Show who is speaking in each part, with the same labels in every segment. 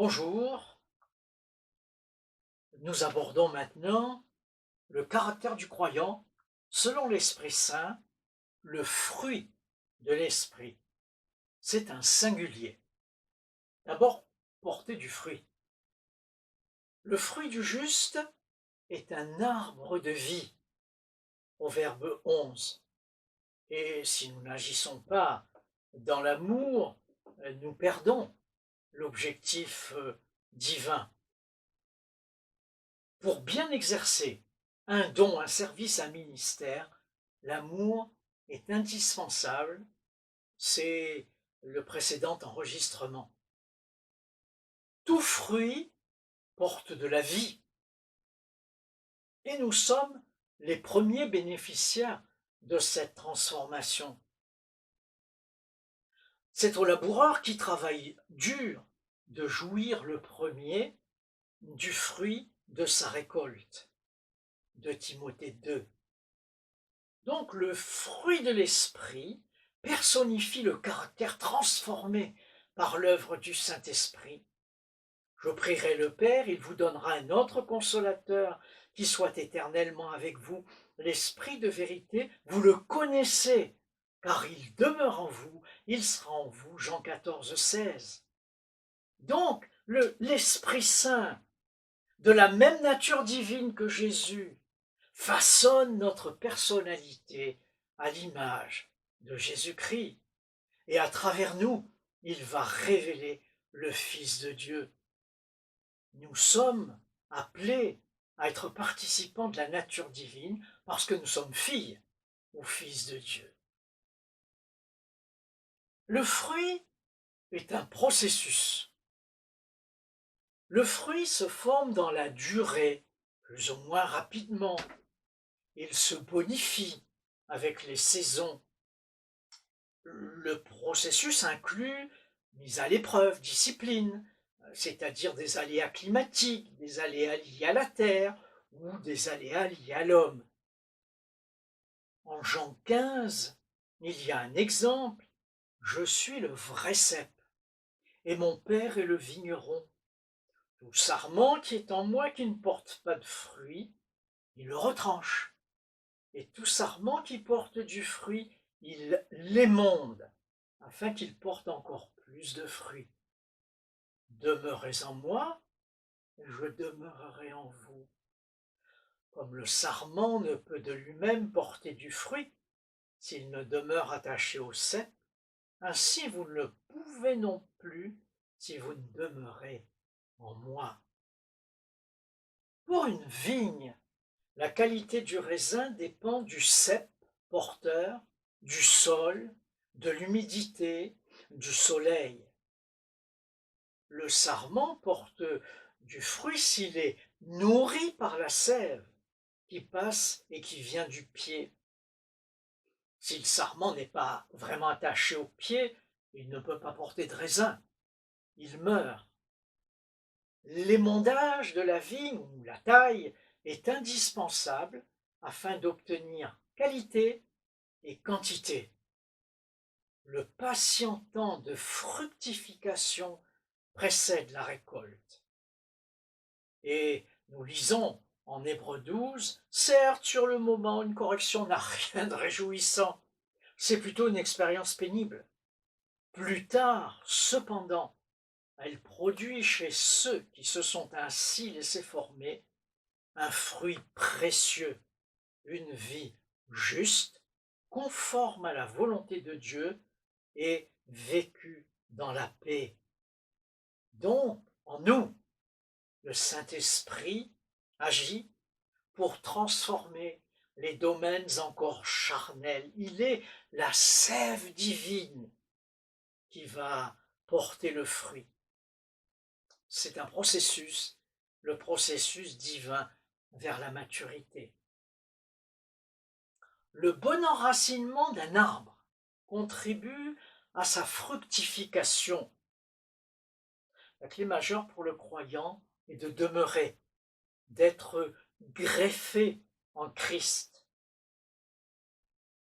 Speaker 1: Bonjour, nous abordons maintenant le caractère du croyant selon l'Esprit Saint, le fruit de l'Esprit. C'est un singulier. D'abord, porter du fruit. Le fruit du juste est un arbre de vie, au verbe 11. Et si nous n'agissons pas dans l'amour, nous perdons l'objectif divin. Pour bien exercer un don, un service, un ministère, l'amour est indispensable. C'est le précédent enregistrement. Tout fruit porte de la vie et nous sommes les premiers bénéficiaires de cette transformation. C'est au laboureur qui travaille dur de jouir le premier du fruit de sa récolte. De Timothée 2. Donc le fruit de l'esprit personnifie le caractère transformé par l'œuvre du Saint-Esprit. Je prierai le Père, il vous donnera un autre consolateur qui soit éternellement avec vous, l'Esprit de vérité, vous le connaissez, car il demeure en vous, il sera en vous, Jean 14, 16. Donc l'Esprit Saint, de la même nature divine que Jésus, façonne notre personnalité à l'image de Jésus-Christ. Et à travers nous, il va révéler le Fils de Dieu. Nous sommes appelés à être participants de la nature divine parce que nous sommes filles ou fils de Dieu. Le fruit est un processus. Le fruit se forme dans la durée, plus ou moins rapidement. Il se bonifie avec les saisons. Le processus inclut mise à l'épreuve, discipline, c'est-à-dire des aléas climatiques, des aléas liés à la terre ou des aléas liés à l'homme. En Jean 15, il y a un exemple. Je suis le vrai cep, et mon père est le vigneron. Tout sarment qui est en moi qui ne porte pas de fruit, il le retranche. Et tout sarment qui porte du fruit, il l'émonde, afin qu'il porte encore plus de fruits. Demeurez en moi, et je demeurerai en vous. Comme le sarment ne peut de lui-même porter du fruit s'il ne demeure attaché au cep, ainsi vous ne le pouvez non plus si vous ne demeurez en moi. Pour une vigne, la qualité du raisin dépend du cep porteur, du sol, de l'humidité, du soleil. Le sarment porte du fruit s'il est nourri par la sève qui passe et qui vient du pied. Si le sarment n'est pas vraiment attaché au pied, il ne peut pas porter de raisin, il meurt. L'émondage de la vigne ou la taille est indispensable afin d'obtenir qualité et quantité. Le patient temps de fructification précède la récolte. Et nous lisons en Hébreux 12, certes, sur le moment, une correction n'a rien de réjouissant. C'est plutôt une expérience pénible. Plus tard, cependant, elle produit chez ceux qui se sont ainsi laissés former un fruit précieux, une vie juste, conforme à la volonté de Dieu et vécue dans la paix. Donc, en nous, le Saint-Esprit agit pour transformer les domaines encore charnels. Il est la sève divine qui va porter le fruit. C'est un processus, le processus divin vers la maturité. Le bon enracinement d'un arbre contribue à sa fructification. La clé majeure pour le croyant est de demeurer, d'être greffé en Christ.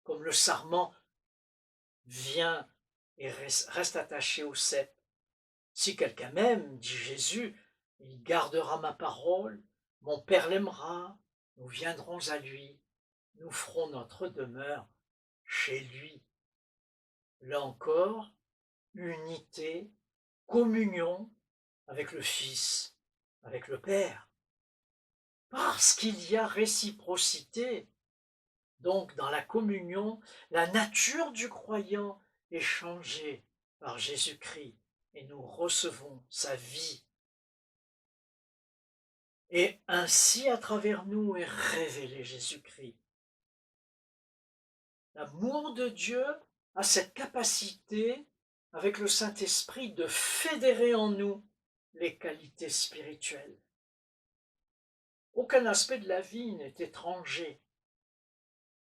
Speaker 1: Comme le sarment vient et reste attaché au cep, Si quelqu'un m'aime, dit Jésus, il gardera ma parole, mon Père l'aimera, nous viendrons à lui, nous ferons notre demeure chez lui. Là encore, unité, communion avec le Fils, avec le Père. Parce qu'il y a réciprocité, donc dans la communion, la nature du croyant est changée par Jésus-Christ et nous recevons sa vie. Et ainsi à travers nous est révélé Jésus-Christ. L'amour de Dieu a cette capacité, avec le Saint-Esprit, de fédérer en nous les qualités spirituelles. Aucun aspect de la vie n'est étranger.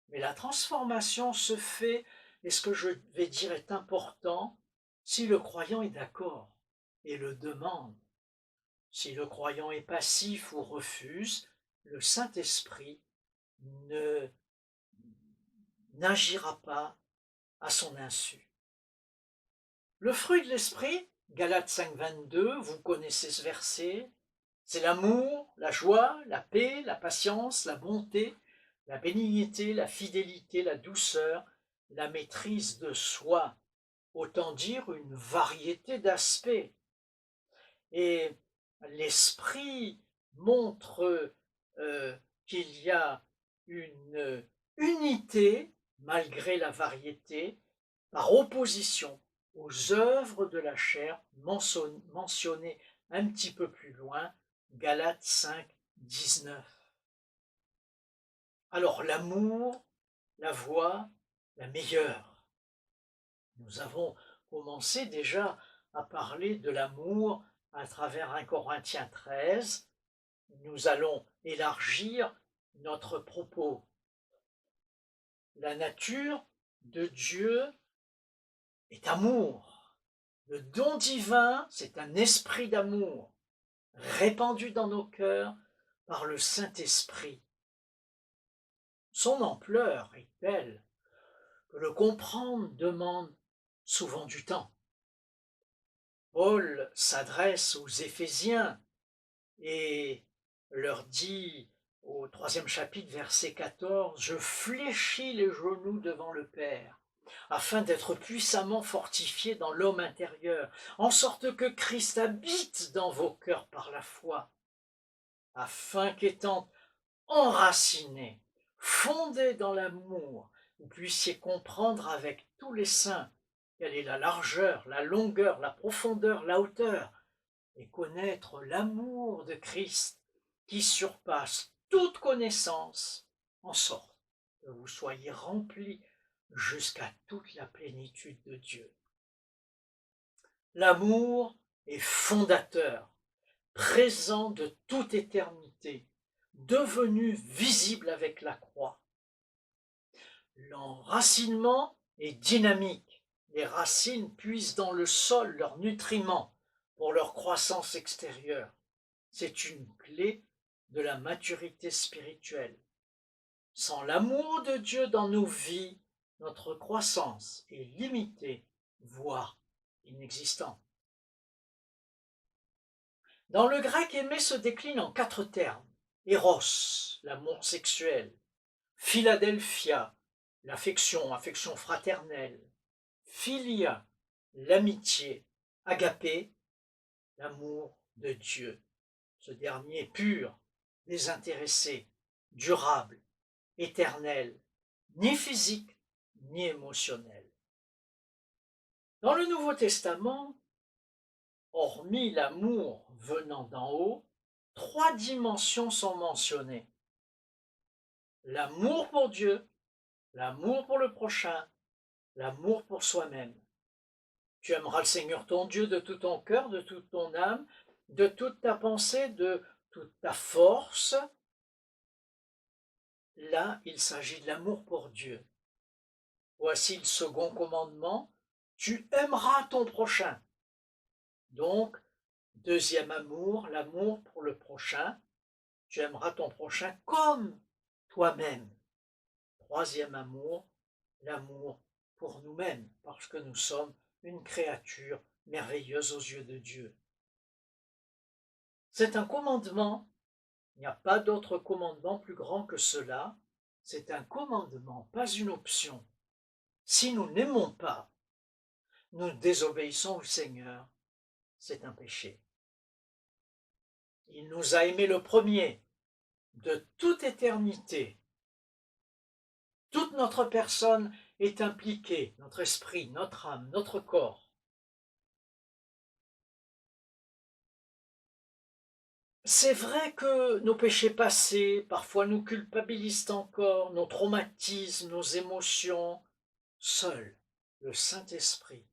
Speaker 1: Mais la transformation se fait, et ce que je vais dire est important, si le croyant est d'accord et le demande. Si le croyant est passif ou refuse, le Saint-Esprit n'agira pas à son insu. Le fruit de l'esprit, Galates 5, 22, vous connaissez ce verset, c'est l'amour, la joie, la paix, la patience, la bonté, la bénignité, la fidélité, la douceur, la maîtrise de soi. Autant dire une variété d'aspects. Et l'esprit montre qu'il y a une unité malgré la variété, par opposition aux œuvres de la chair mentionnées un petit peu plus loin, Galates 5, 19. Alors l'amour, la voie, la meilleure. Nous avons commencé déjà à parler de l'amour à travers 1 Corinthiens 13. Nous allons élargir notre propos. La nature de Dieu est amour. Le don divin, c'est un esprit d'amour répandu dans nos cœurs par le Saint-Esprit. Son ampleur est telle que le comprendre demande souvent du temps. Paul s'adresse aux Éphésiens et leur dit au 3e chapitre, verset 14, « Je fléchis les genoux devant le Père, afin d'être puissamment fortifié dans l'homme intérieur, en sorte que Christ habite dans vos cœurs par la foi, afin qu'étant enraciné, fondé dans l'amour, vous puissiez comprendre avec tous les saints quelle est la largeur, la longueur, la profondeur, la hauteur, et connaître l'amour de Christ qui surpasse toute connaissance, en sorte que vous soyez remplis jusqu'à toute la plénitude de Dieu. L'amour est fondateur, présent de toute éternité, devenu visible avec la croix. L'enracinement est dynamique. Les racines puisent dans le sol leurs nutriments pour leur croissance extérieure. C'est une clé de la maturité spirituelle. Sans l'amour de Dieu dans nos vies, notre croissance est limitée, voire inexistante. Dans le grec, aimer se décline en 4 termes. Eros, l'amour sexuel. Philadelphia, l'affection, affection fraternelle. Philia, l'amitié. Agapé, l'amour de Dieu. Ce dernier pur, désintéressé, durable, éternel, ni physique, ni émotionnel. Dans le Nouveau Testament, hormis l'amour venant d'en haut, 3 dimensions sont mentionnées. L'amour pour Dieu, l'amour pour le prochain, l'amour pour soi-même. Tu aimeras le Seigneur ton Dieu de tout ton cœur, de toute ton âme, de toute ta pensée, de toute ta force. Là, il s'agit de l'amour pour Dieu. Voici le second commandement, tu aimeras ton prochain. Donc, deuxième amour, l'amour pour le prochain. Tu aimeras ton prochain comme toi-même. Troisième amour, l'amour pour nous-mêmes, parce que nous sommes une créature merveilleuse aux yeux de Dieu. C'est un commandement, il n'y a pas d'autre commandement plus grand que cela, c'est un commandement, pas une option. Si nous n'aimons pas, nous désobéissons au Seigneur, c'est un péché. Il nous a aimés le premier, de toute éternité. Toute notre personne est impliquée, notre esprit, notre âme, notre corps. C'est vrai que nos péchés passés, parfois nous culpabilisent encore, nos traumatismes, nos émotions. Seul le Saint-Esprit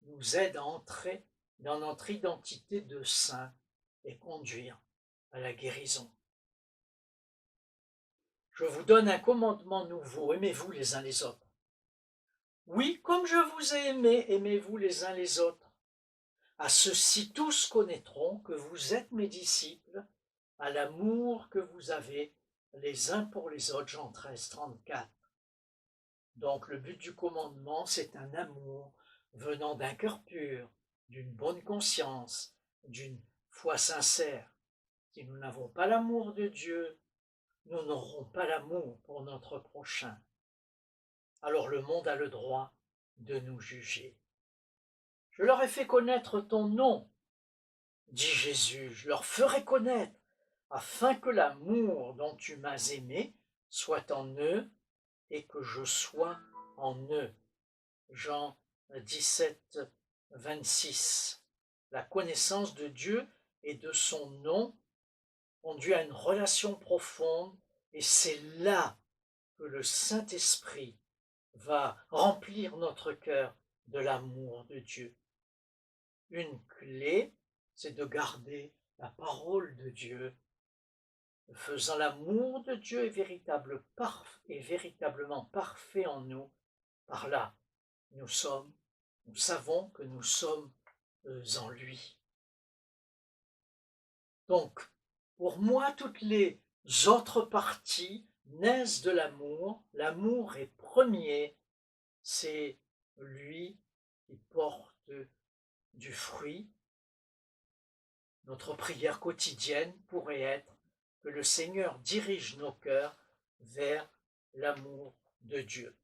Speaker 1: nous aide à entrer dans notre identité de saint et conduire à la guérison. Je vous donne un commandement nouveau, aimez-vous les uns les autres. Oui, comme je vous ai aimé, aimez-vous les uns les autres. À ceux-ci tous connaîtront que vous êtes mes disciples, à l'amour que vous avez les uns pour les autres. Jean 13, 34. Donc le but du commandement, c'est un amour venant d'un cœur pur, d'une bonne conscience, d'une foi sincère. Si nous n'avons pas l'amour de Dieu, nous n'aurons pas l'amour pour notre prochain. Alors le monde a le droit de nous juger. Je leur ai fait connaître ton nom, dit Jésus, je leur ferai connaître, afin que l'amour dont tu m'as aimé soit en eux et que je sois en eux. Jean 17, 26. La connaissance de Dieu et de son nom conduit à une relation profonde et c'est là que le Saint-Esprit va remplir notre cœur de l'amour de Dieu. Une clé, c'est de garder la parole de Dieu, faisant l'amour de Dieu est véritablement parfait en nous. Par là, nous savons que nous sommes en lui. Donc, pour moi, toutes les autres parties naissent de l'amour. L'amour est premier, c'est lui qui porte du fruit. Notre prière quotidienne pourrait être que le Seigneur dirige nos cœurs vers l'amour de Dieu.